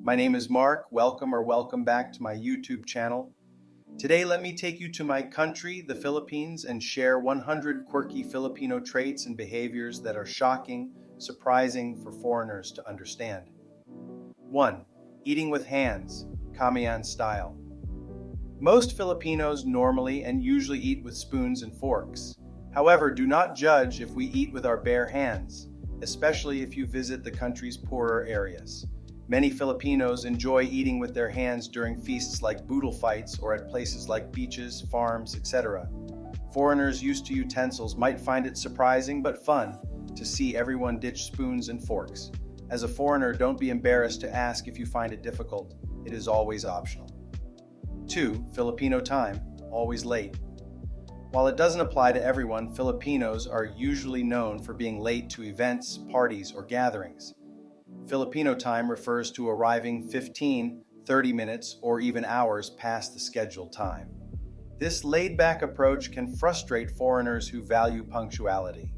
My name is Mark. Welcome back to my YouTube channel. Today, let me take you to my country, the Philippines, and share 100 quirky Filipino traits and behaviors that are shocking, surprising for foreigners to understand. 1. Eating with hands, Kamayan style. Most Filipinos normally and usually eat with spoons and forks. However, do not judge if we eat with our bare hands, especially if you visit the country's poorer areas. Many Filipinos enjoy eating with their hands during feasts like boodle fights or at places like beaches, farms, etc. Foreigners used to utensils might find it surprising but fun to see everyone ditch spoons and forks. As a foreigner, don't be embarrassed to ask if you find it difficult. It is always optional. 2. Filipino time, always late. While it doesn't apply to everyone, Filipinos are usually known for being late to events, parties, or gatherings. Filipino time refers to arriving 15, 30 minutes, or even hours past the scheduled time. This laid-back approach can frustrate foreigners who value punctuality.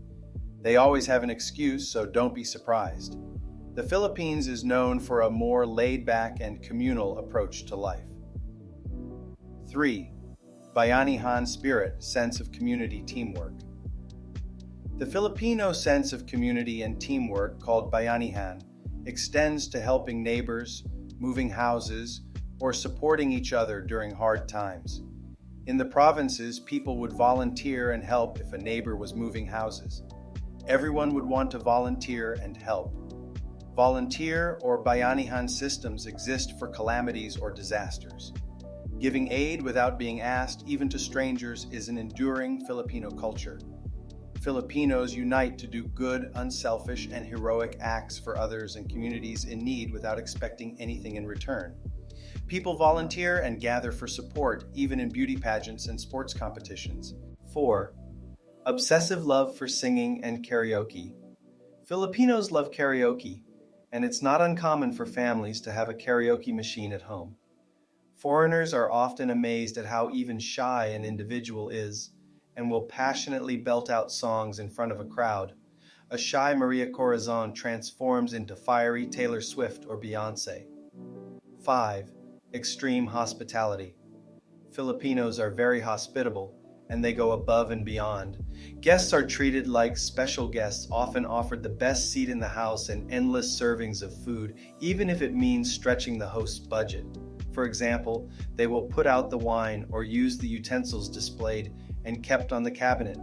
They always have an excuse, so don't be surprised. The Philippines is known for a more laid-back and communal approach to life. 3. Bayanihan spirit, sense of community teamwork. The Filipino sense of community and teamwork, called bayanihan, extends to helping neighbors, moving houses, or supporting each other during hard times. In the provinces, people would volunteer and help if a neighbor was moving houses. Everyone would want to volunteer and help. Volunteer or bayanihan systems exist for calamities or disasters. Giving aid without being asked, even to strangers, is an enduring Filipino culture. Filipinos unite to do good, unselfish, and heroic acts for others and communities in need without expecting anything in return. People volunteer and gather for support, even in beauty pageants and sports competitions. 4. Obsessive love for singing and karaoke. Filipinos love karaoke, and it's not uncommon for families to have a karaoke machine at home. Foreigners are often amazed at how even shy an individual is and will passionately belt out songs in front of a crowd. A shy Maria Corazon transforms into fiery Taylor Swift or Beyoncé. 5. Extreme hospitality. Filipinos are very hospitable, and they go above and beyond. Guests are treated like special guests, often offered the best seat in the house and endless servings of food, even if it means stretching the host's budget. For example, they will put out the wine or use the utensils displayed and kept on the cabinet.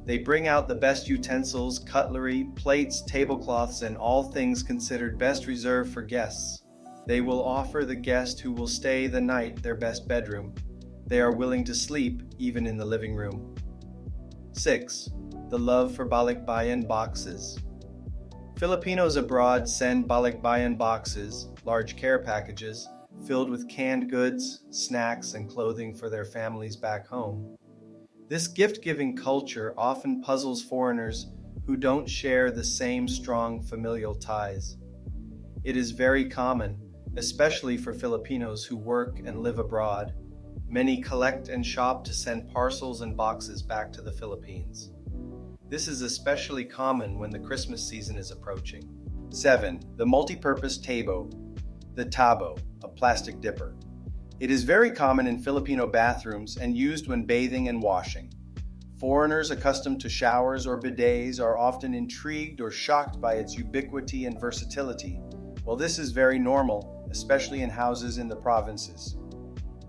They bring out the best utensils, cutlery, plates, tablecloths, and all things considered best reserved for guests. They will offer the guest who will stay the night their best bedroom. They are willing to sleep even in the living room. 6. The love for balikbayan boxes. Filipinos abroad send balikbayan boxes, large care packages, filled with canned goods, snacks, and clothing for their families back home. This gift-giving culture often puzzles foreigners who don't share the same strong familial ties. It is very common, especially for Filipinos who work and live abroad. Many collect and shop to send parcels and boxes back to the Philippines. This is especially common when the Christmas season is approaching. 7. The multi-purpose tabo. The tabo, a plastic dipper. It is very common in Filipino bathrooms and used when bathing and washing. Foreigners accustomed to showers or bidets are often intrigued or shocked by its ubiquity and versatility. Well, this is very normal, especially in houses in the provinces.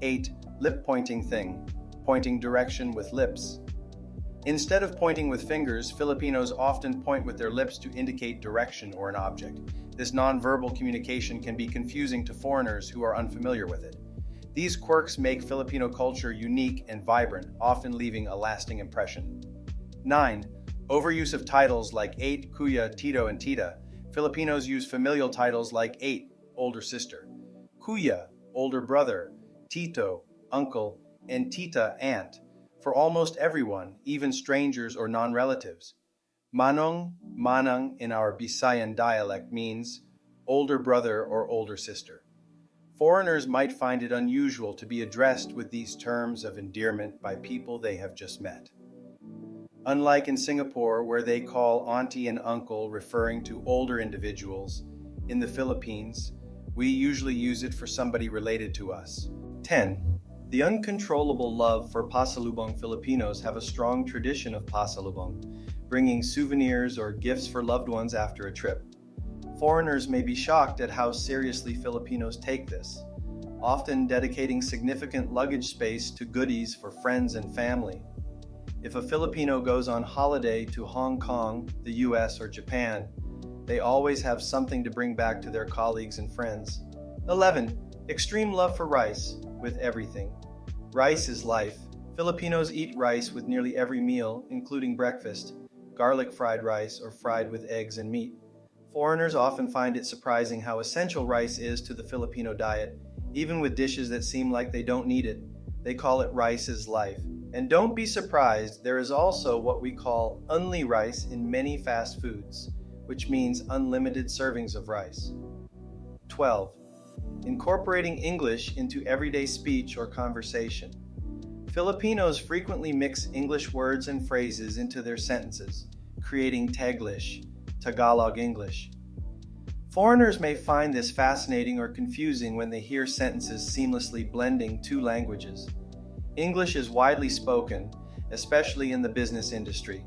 8. Lip pointing thing, pointing direction with lips. Instead of pointing with fingers, Filipinos often point with their lips to indicate direction or an object. This nonverbal communication can be confusing to foreigners who are unfamiliar with it. These quirks make Filipino culture unique and vibrant, often leaving a lasting impression. 9. Overuse of titles like ate, kuya, tito, and tita. Filipinos use familial titles like ate, older sister, kuya, older brother, tito, uncle, and tita, aunt, for almost everyone, even strangers or non-relatives. Manong, manang in our Bisayan dialect means older brother or older sister. Foreigners might find it unusual to be addressed with these terms of endearment by people they have just met. Unlike in Singapore, where they call auntie and uncle referring to older individuals, in the Philippines, We usually use it for somebody related to us. 10. The uncontrollable love for pasalubong. Filipinos have a strong tradition of pasalubong, bringing souvenirs or gifts for loved ones after a trip. Foreigners may be shocked at how seriously Filipinos take this, often dedicating significant luggage space to goodies for friends and family. If a Filipino goes on holiday to Hong Kong, the US, or Japan, they always have something to bring back to their colleagues and friends. 11. Extreme love for rice, with everything. Rice is life. Filipinos eat rice with nearly every meal, including breakfast, garlic fried rice, or fried with eggs and meat. Foreigners often find it surprising how essential rice is to the Filipino diet, even with dishes that seem like they don't need it. They call it rice is life. And don't be surprised, there is also what we call unli rice in many fast foods, which means unlimited servings of rice. 12. Incorporating English into everyday speech or conversation. Filipinos frequently mix English words and phrases into their sentences, creating Taglish, Tagalog English. Foreigners may find this fascinating or confusing when they hear sentences seamlessly blending two languages. English is widely spoken, especially in the business industry.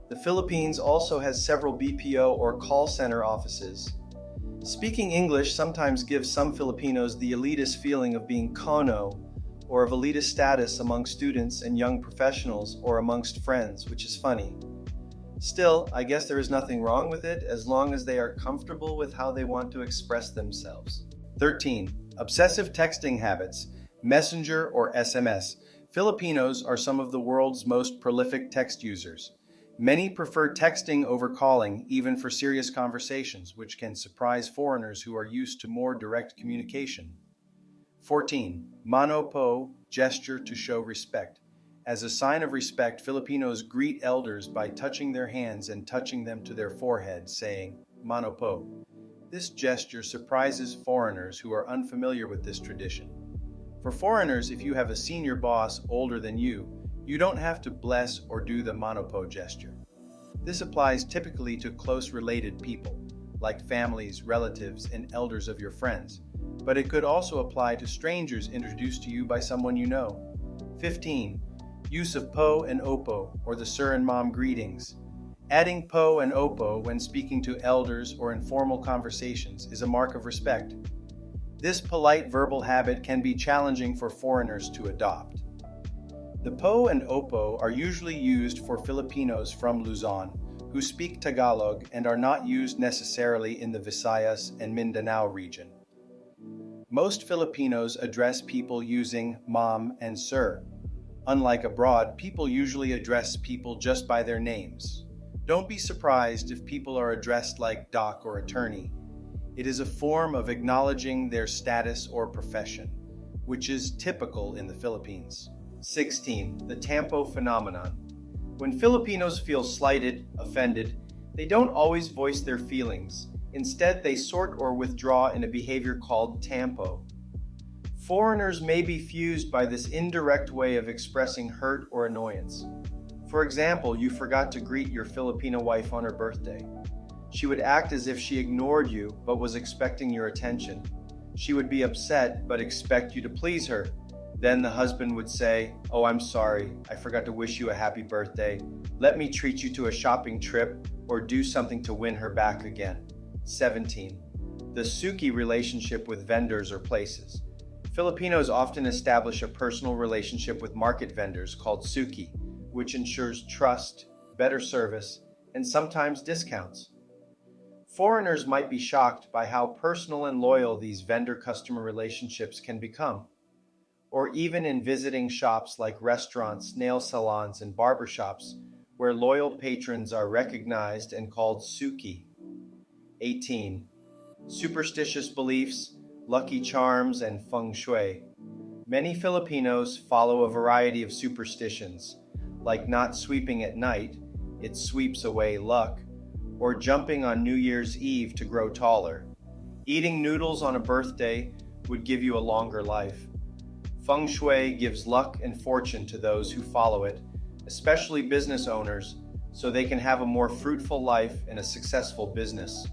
The Philippines also has several BPO or call center offices. Speaking English sometimes gives some Filipinos the elitist feeling of being kono, or of elitist status among students and young professionals or amongst friends, which is funny. Still, I guess there is nothing wrong with it as long as they are comfortable with how they want to express themselves. 13. Obsessive texting habits, Messenger or SMS. Filipinos are some of the world's most prolific text users. Many prefer texting over calling, even for serious conversations, which can surprise foreigners who are used to more direct communication. 14. Mano po, gesture to show respect. As a sign of respect, Filipinos greet elders by touching their hands and touching them to their forehead, saying, Mano po. This gesture surprises foreigners who are unfamiliar with this tradition. For foreigners, if you have a senior boss older than you don't have to bless or do the mano po gesture. This applies typically to close related people, like families, relatives, and elders of your friends, but it could also apply to strangers introduced to you by someone you know. 15. Use of po and opo, or the sir and mom greetings. Adding po and opo when speaking to elders or in formal conversations is a mark of respect. This polite verbal habit can be challenging for foreigners to adopt. The po and opo are usually used for Filipinos from Luzon who speak Tagalog and are not used necessarily in the Visayas and Mindanao region. Most Filipinos address people using mom and sir. Unlike abroad, people usually address people just by their names. Don't be surprised if people are addressed like doc or attorney. It is a form of acknowledging their status or profession, which is typical in the Philippines. 16. The tampo phenomenon. When Filipinos feel slighted, offended, they don't always voice their feelings. Instead, they sort or withdraw in a behavior called tampo. Foreigners may be fused by this indirect way of expressing hurt or annoyance. For example, you forgot to greet your Filipino wife on her birthday. She would act as if she ignored you but was expecting your attention. She would be upset but expect you to please her. Then the husband would say, "Oh, I'm sorry, I forgot to wish you a happy birthday. Let me treat you to a shopping trip or do something to win her back again." 17. The suki relationship with vendors or places. Filipinos often establish a personal relationship with market vendors called suki, which ensures trust, better service, and sometimes discounts. Foreigners might be shocked by how personal and loyal these vendor-customer relationships can become. Or even in visiting shops like restaurants, nail salons, and barbershops, where loyal patrons are recognized and called suki. 18. Superstitious beliefs, lucky charms, and feng shui. Many Filipinos follow a variety of superstitions, like not sweeping at night, it sweeps away luck, or jumping on New Year's Eve to grow taller. Eating noodles on a birthday would give you a longer life. Feng Shui gives luck and fortune to those who follow it, especially business owners, so they can have a more fruitful life and a successful business.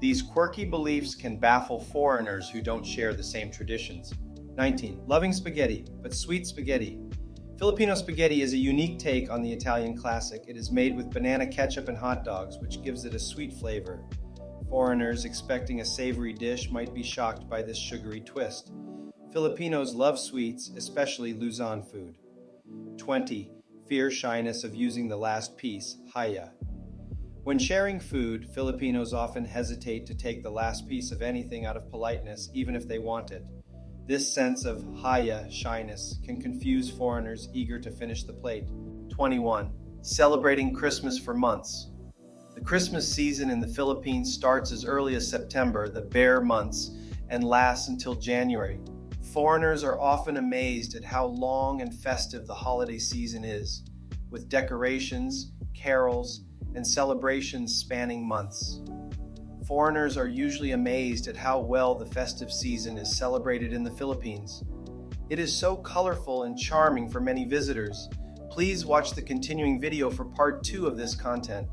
These quirky beliefs can baffle foreigners who don't share the same traditions. 19. Loving spaghetti, but sweet spaghetti. Filipino spaghetti is a unique take on the Italian classic. It is made with banana ketchup and hot dogs, which gives it a sweet flavor. Foreigners expecting a savory dish might be shocked by this sugary twist. Filipinos love sweets, especially Luzon food. 20. Fear shyness of using the last piece, haya. When sharing food, Filipinos often hesitate to take the last piece of anything out of politeness, even if they want it. This sense of haya, shyness, can confuse foreigners eager to finish the plate. 21. Celebrating Christmas for months. The Christmas season in the Philippines starts as early as September, the bear months, and lasts until January. Foreigners are often amazed at how long and festive the holiday season is, with decorations, carols, and celebrations spanning months. Foreigners are usually amazed at how well the festive season is celebrated in the Philippines. It is so colorful and charming for many visitors. Please watch the continuing video for part 2 of this content.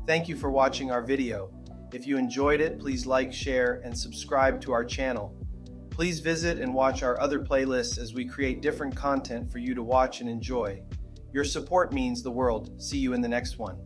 Thank you for watching our video. If you enjoyed it, please like, share, and subscribe to our channel. Please visit and watch our other playlists as we create different content for you to watch and enjoy. Your support means the world. See you in the next one.